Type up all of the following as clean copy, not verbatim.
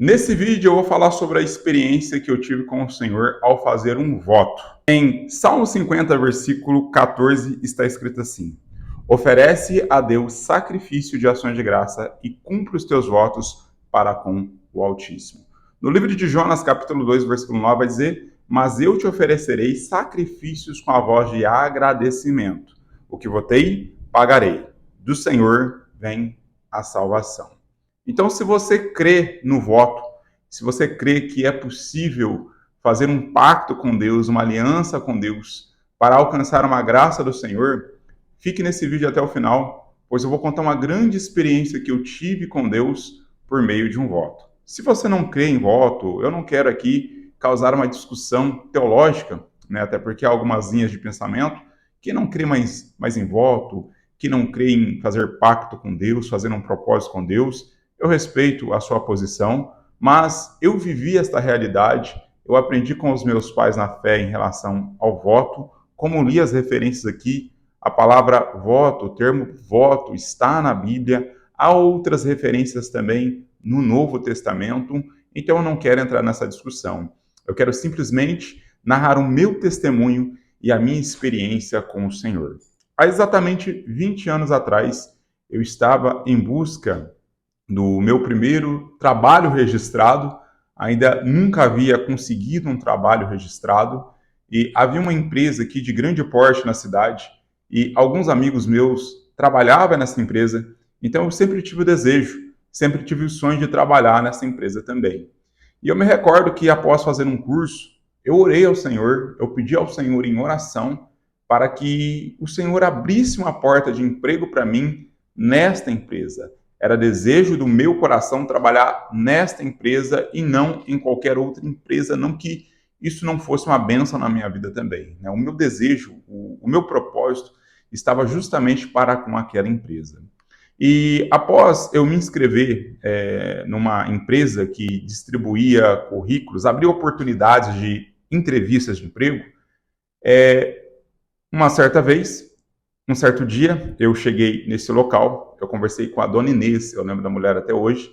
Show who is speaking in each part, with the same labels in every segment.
Speaker 1: Nesse vídeo eu vou falar sobre a experiência que eu tive com o Senhor ao fazer um voto. Em Salmo 50, versículo 14, está escrito assim: oferece a Deus sacrifício de ações de graça e cumpre os teus votos para com o Altíssimo. No livro de Jonas, capítulo 2, versículo 9, vai dizer: mas eu te oferecerei sacrifícios com a voz de agradecimento. O que votei, pagarei. Do Senhor vem a salvação. Então, se você crê no voto, se você crê que é possível fazer um pacto com Deus, uma aliança com Deus, para alcançar uma graça do Senhor, fique nesse vídeo até o final, pois eu vou contar uma grande experiência que eu tive com Deus por meio de um voto. Se você não crê em voto, eu não quero aqui causar uma discussão teológica, né? Até porque há algumas linhas de pensamento que não crê mais em voto, que não crê em fazer pacto com Deus, fazer um propósito com Deus. Eu respeito a sua posição, mas eu vivi esta realidade, eu aprendi com os meus pais na fé em relação ao voto, como li as referências aqui, a palavra voto, o termo voto está na Bíblia, há outras referências também no Novo Testamento, então eu não quero entrar nessa discussão. Eu quero simplesmente narrar o meu testemunho e a minha experiência com o Senhor. Há exatamente 20 anos atrás, eu estava em busca do meu primeiro trabalho registrado, ainda nunca havia conseguido um trabalho registrado, e havia uma empresa aqui de grande porte na cidade, e alguns amigos meus trabalhavam nessa empresa, então eu sempre tive o desejo, sempre tive o sonho de trabalhar nessa empresa também. E eu me recordo que após fazer um curso, eu orei ao Senhor, eu pedi ao Senhor em oração para que o Senhor abrisse uma porta de emprego para mim nesta empresa. Era desejo do meu coração trabalhar nesta empresa e não em qualquer outra empresa, não que isso não fosse uma bênção na minha vida também, né? O meu desejo, o meu propósito estava justamente para com aquela empresa. E após eu me inscrever numa empresa que distribuía currículos, abria oportunidades de entrevistas de emprego, uma certa vez, um certo dia, eu cheguei nesse local, eu conversei com a dona Inês, eu lembro da mulher até hoje,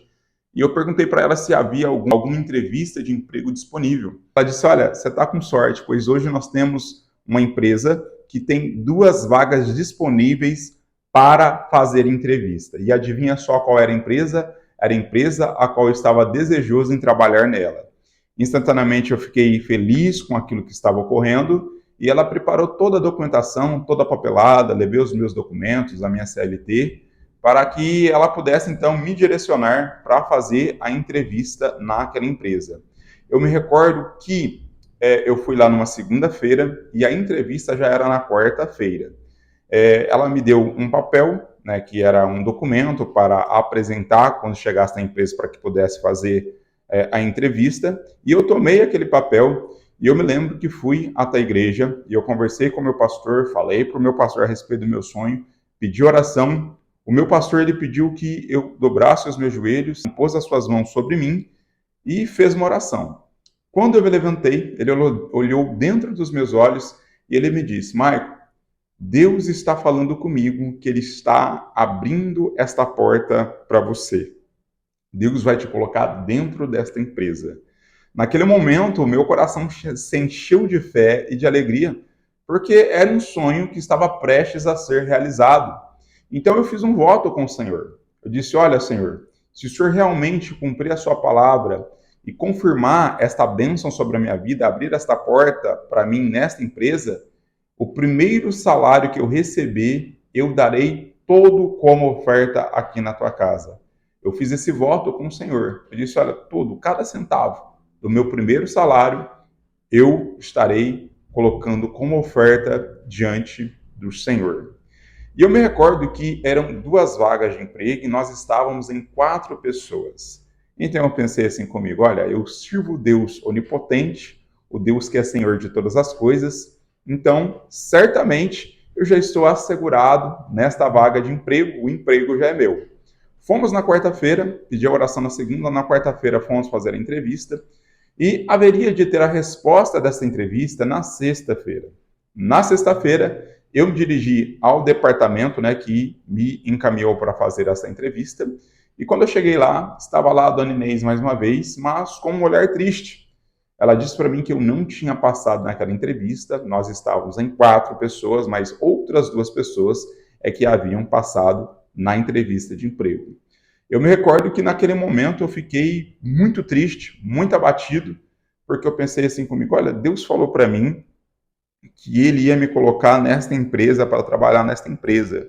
Speaker 1: e eu perguntei para ela se havia alguma entrevista de emprego disponível. Ela disse: olha, você está com sorte, pois hoje nós temos uma empresa que tem 2 vagas disponíveis para fazer entrevista. E adivinha só qual era a empresa? Era a empresa a qual eu estava desejoso em trabalhar nela. Instantaneamente eu fiquei feliz com aquilo que estava ocorrendo, e ela preparou toda a documentação, toda a papelada, levei os meus documentos, a minha CLT, para que ela pudesse então me direcionar para fazer a entrevista naquela empresa. Eu me recordo que eu fui lá numa segunda-feira e a entrevista já era na quarta-feira. Ela me deu um papel, né, que era um documento para apresentar quando chegasse na empresa para que pudesse fazer a entrevista, e eu tomei aquele papel. E eu me lembro que fui até a igreja e eu conversei com o meu pastor, falei para o meu pastor a respeito do meu sonho, pedi oração. O meu pastor ele pediu que eu dobrasse os meus joelhos, pôs as suas mãos sobre mim e fez uma oração. Quando eu me levantei, ele olhou dentro dos meus olhos e ele me disse: Maico, Deus está falando comigo que Ele está abrindo esta porta para você. Deus vai te colocar dentro desta empresa. Naquele momento, o meu coração se encheu de fé e de alegria, porque era um sonho que estava prestes a ser realizado. Então eu fiz um voto com o Senhor. Eu disse: olha, Senhor, se o Senhor realmente cumprir a sua palavra e confirmar esta bênção sobre a minha vida, abrir esta porta para mim nesta empresa, o primeiro salário que eu receber, eu darei todo como oferta aqui na tua casa. Eu fiz esse voto com o Senhor. Eu disse: olha, cada centavo do meu primeiro salário, eu estarei colocando como oferta diante do Senhor. E eu me recordo que eram 2 vagas de emprego e nós estávamos em 4 pessoas. Então eu pensei assim comigo: olha, eu sirvo o Deus onipotente, o Deus que é Senhor de todas as coisas, então certamente eu já estou assegurado nesta vaga de emprego, o emprego já é meu. Fomos na quarta-feira, pedi a oração na segunda, na quarta-feira fomos fazer a entrevista, e haveria de ter a resposta dessa entrevista na sexta-feira. Na sexta-feira, eu me dirigi ao departamento, né, que me encaminhou para fazer essa entrevista, E quando eu cheguei lá, estava lá a dona Inês mais uma vez, mas com um olhar triste. Ela disse para mim que eu não tinha passado naquela entrevista, nós estávamos em 4 pessoas, mas outras 2 pessoas é que haviam passado na entrevista de emprego. Eu me recordo que naquele momento eu fiquei muito triste, muito abatido, porque eu pensei assim comigo, olha, Deus falou para mim que ele ia me colocar nesta empresa para trabalhar nesta empresa.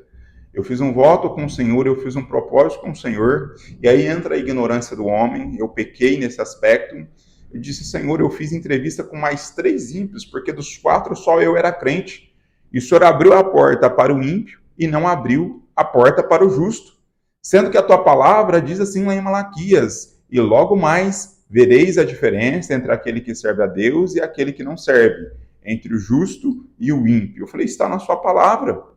Speaker 1: Eu fiz um voto com o Senhor, eu fiz um propósito com o Senhor, e aí entra a ignorância do homem, eu pequei nesse aspecto, eu disse, Senhor, eu fiz entrevista com mais 3 ímpios, porque dos 4 só eu era crente, e o Senhor abriu a porta para o ímpio e não abriu a porta para o justo. Sendo que a tua palavra diz assim lá em Malaquias, e logo mais vereis a diferença entre aquele que serve a Deus e aquele que não serve, entre o justo e o ímpio. Eu falei, está na sua palavra.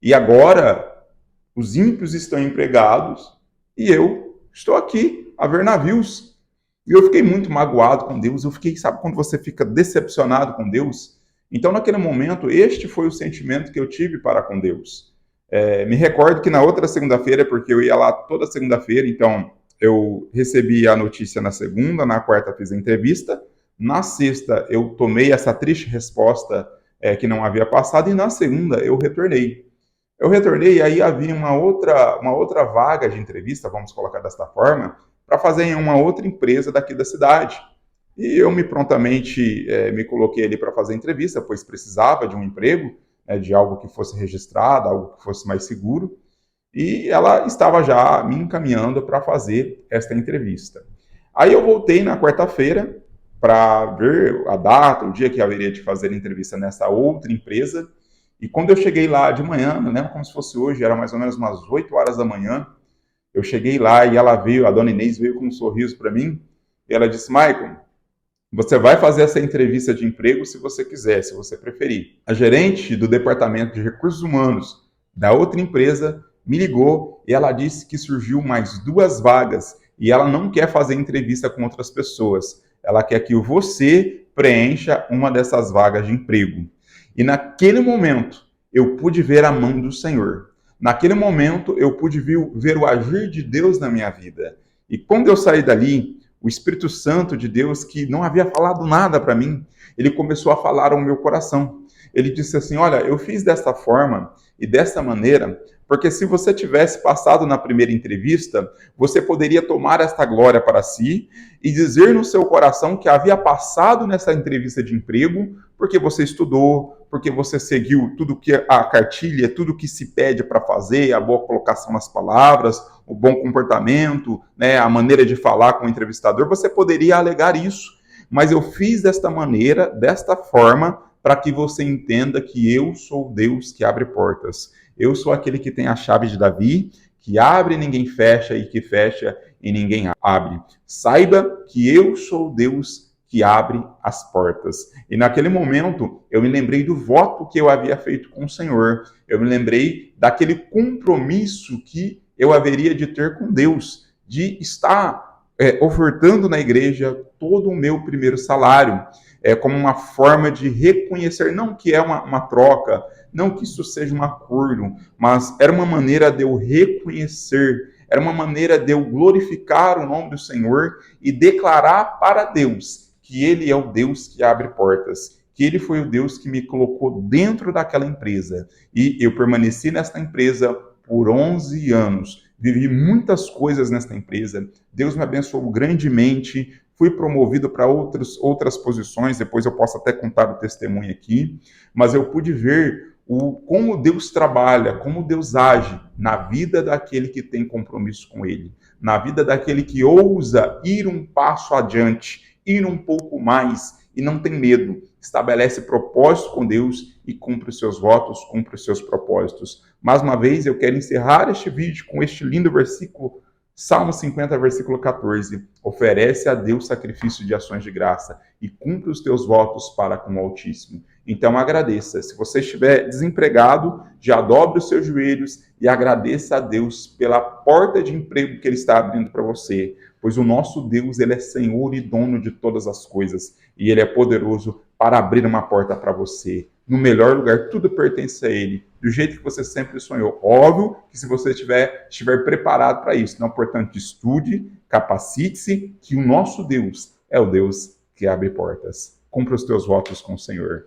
Speaker 1: E agora os ímpios estão empregados e eu estou aqui a ver navios. E eu fiquei muito magoado com Deus. Eu fiquei, sabe quando você fica decepcionado com Deus? Então, naquele momento, este foi o sentimento que eu tive para com Deus. Me recordo que na outra segunda-feira, porque eu ia lá toda segunda-feira, então eu recebi a notícia na segunda, na quarta fiz a entrevista, na sexta eu tomei essa triste resposta que não havia passado, e na segunda eu retornei. Eu retornei e aí havia uma outra vaga de entrevista, vamos colocar desta forma, para fazer em uma outra empresa daqui da cidade. E eu prontamente me coloquei ali para fazer a entrevista, pois precisava de um emprego, de algo que fosse registrado, algo que fosse mais seguro. E ela estava já me encaminhando para fazer esta entrevista. Aí eu voltei na quarta-feira para ver a data, o dia que haveria de fazer a entrevista nessa outra empresa. E quando eu cheguei lá de manhã, não lembro como se fosse hoje, era mais ou menos umas 8 horas da manhã, eu cheguei lá e ela veio, a dona Inês veio com um sorriso para mim, e ela disse, Michael, você vai fazer essa entrevista de emprego se você quiser, se você preferir. A gerente do departamento de recursos humanos da outra empresa me ligou e ela disse que surgiu mais 2 vagas e ela não quer fazer entrevista com outras pessoas. Ela quer que você preencha uma dessas vagas de emprego. E naquele momento, eu pude ver a mão do Senhor. Naquele momento, eu pude ver o agir de Deus na minha vida. E quando eu saí dali, o Espírito Santo de Deus, que não havia falado nada para mim, ele começou a falar ao meu coração. Ele disse assim, olha, eu fiz desta forma e desta maneira, porque se você tivesse passado na primeira entrevista, você poderia tomar esta glória para si e dizer no seu coração que havia passado nessa entrevista de emprego, porque você estudou, porque você seguiu tudo que a cartilha, tudo que se pede para fazer, a boa colocação nas palavras, o bom comportamento, né, a maneira de falar com o entrevistador, você poderia alegar isso. Mas eu fiz desta maneira, desta forma, para que você entenda que eu sou Deus que abre portas. Eu sou aquele que tem a chave de Davi, que abre e ninguém fecha, e que fecha e ninguém abre. Saiba que eu sou Deus que abre as portas. E naquele momento, eu me lembrei do voto que eu havia feito com o Senhor. Eu me lembrei daquele compromisso que eu haveria de ter com Deus, de estar ofertando na igreja todo o meu primeiro salário, como uma forma de reconhecer, não que é uma troca, não que isso seja um acordo, mas era uma maneira de eu reconhecer, era uma maneira de eu glorificar o nome do Senhor e declarar para Deus que Ele é o Deus que abre portas, que Ele foi o Deus que me colocou dentro daquela empresa. E eu permaneci nesta empresa por 11 anos. Vivi muitas coisas nesta empresa. Deus me abençoou grandemente. Fui promovido para outras posições. Depois eu posso até contar o testemunho aqui. Mas eu pude ver como Deus trabalha, como Deus age na vida daquele que tem compromisso com Ele, na vida daquele que ousa ir um passo adiante, ir um pouco mais e não tem medo, estabelece propósito com Deus e cumpre os seus votos, cumpre os seus propósitos. Mais uma vez, eu quero encerrar este vídeo com este lindo versículo, Salmo 50, versículo 14. Oferece a Deus sacrifício de ações de graça e cumpre os teus votos para com o Altíssimo. Então agradeça. Se você estiver desempregado, já dobre os seus joelhos e agradeça a Deus pela porta de emprego que Ele está abrindo para você. Pois o nosso Deus, Ele é Senhor e dono de todas as coisas. E Ele é poderoso para abrir uma porta para você. no melhor lugar, tudo pertence a Ele, do jeito que você sempre sonhou. Óbvio que se você estiver preparado para isso, então, portanto, estude, capacite-se, que o nosso Deus é o Deus que abre portas. Cumpra os teus votos com o Senhor.